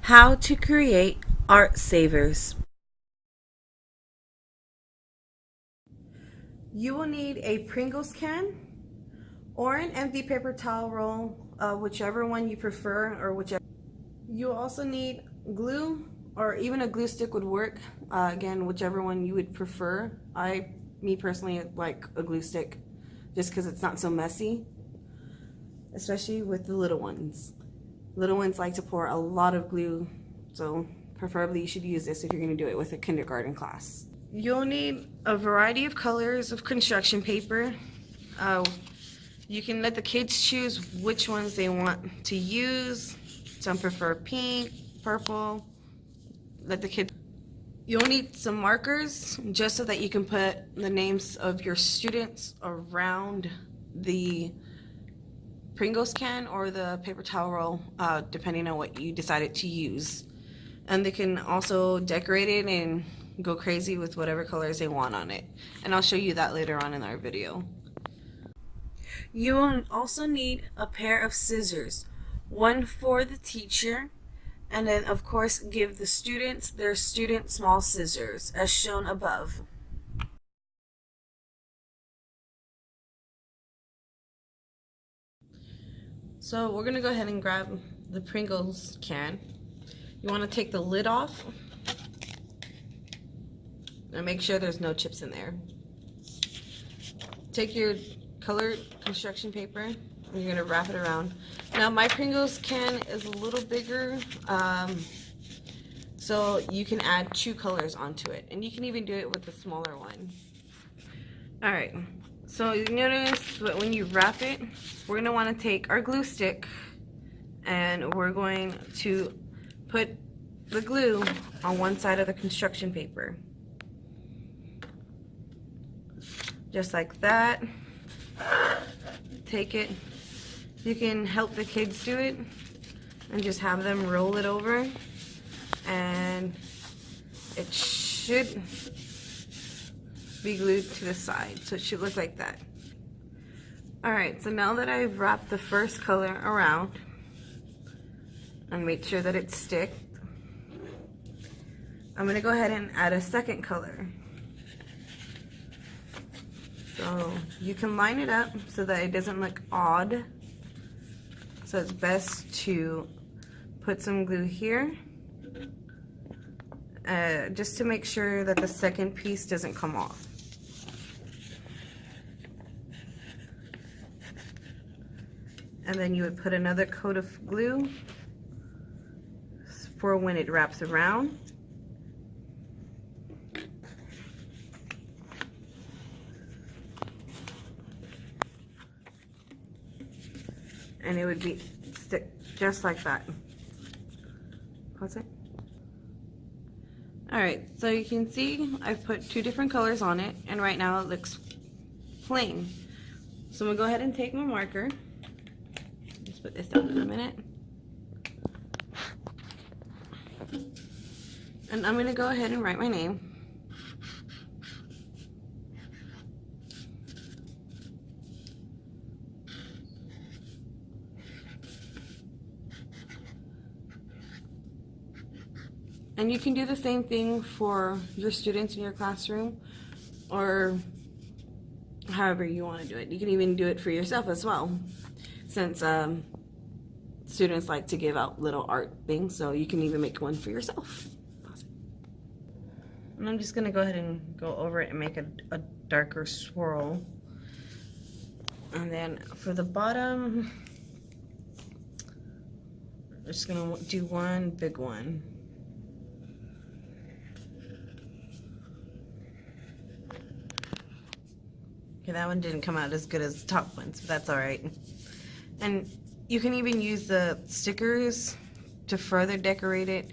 How to create art savers. You will need a Pringles can or an empty paper towel roll, whichever one you prefer, or whichever. You also need glue, or even a glue stick would work. Again, whichever one you would prefer. Me personally, like a glue stick just because it's not so messy, especially with the little ones. Little ones like to pour a lot of glue, so preferably you should use this if you're going to do it with a kindergarten class. You'll need a variety of colors of construction paper. You can let the kids choose which ones they want to use. Some prefer pink, purple. Let the kids. You'll need some markers just so that you can put the names of your students around the Pringles can or the paper towel roll, depending on what you decided to use. And they can also decorate it and go crazy with whatever colors they want on it. And I'll show you that later on in our video. You will also need a pair of scissors, one for the teacher, and then of course give the students their student small scissors as shown above. So we're gonna go ahead and grab the Pringles can. You want to take the lid off and make sure there's no chips in there. Take your colored construction paper and you're gonna wrap it around. Now my Pringles can is a little bigger, so you can add 2 colors onto it, and you can even do it with the smaller one. Alright, so you notice that when you wrap it, we're gonna want to take our glue stick and we're going to put the glue on one side of the construction paper. Just like that. Take it. You can help the kids do it and just have them roll it over, and it should be glued to the side, so it should look like that. Alright, so now that I've wrapped the first color around and made sure that it sticks, I'm going to go ahead and add a second color. So you can line it up so that it doesn't look odd. So it's best to put some glue here, just to make sure that the second piece doesn't come off. And then you would put another coat of glue for when it wraps around. And it would be stick just like that. Pause it. Alright, so you can see I've put 2 different colors on it, and right now it looks plain. So I'm going to go ahead and take my marker. Just put this down for a minute. And I'm going to go ahead and write my name. And you can do the same thing for your students in your classroom, or however you want to do it. You can even do it for yourself as well, since students like to give out little art things, so you can even make one for yourself. And I'm just going to go ahead and go over it and make a darker swirl. And then for the bottom, I'm just going to do one big one. Okay, that one didn't come out as good as the top ones, but that's alright. And you can even use the stickers to further decorate it,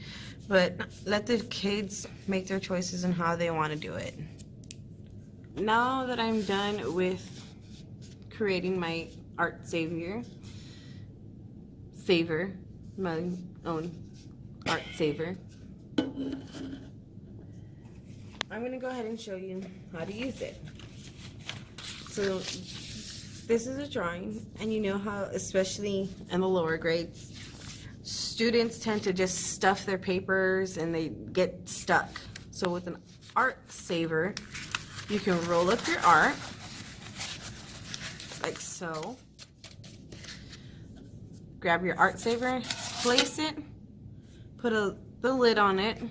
but let the kids make their choices on how they want to do it. Now that I'm done with creating my art saver, my own art saver, I'm going to go ahead and show you how to use it. So this is a drawing, and you know how, especially in the lower grades, students tend to just stuff their papers and they get stuck. So with an art saver, you can roll up your art like so. Grab your art saver, place it, put the lid on it.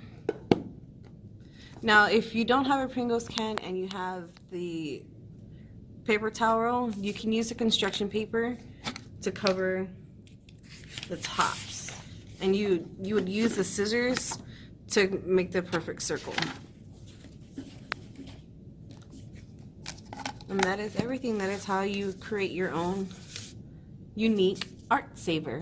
Now, if you don't have a Pringles can and you have the paper towel roll, you can use the construction paper to cover the tops. And you would use the scissors to make the perfect circle. And that is everything. That is how you create your own unique art saver.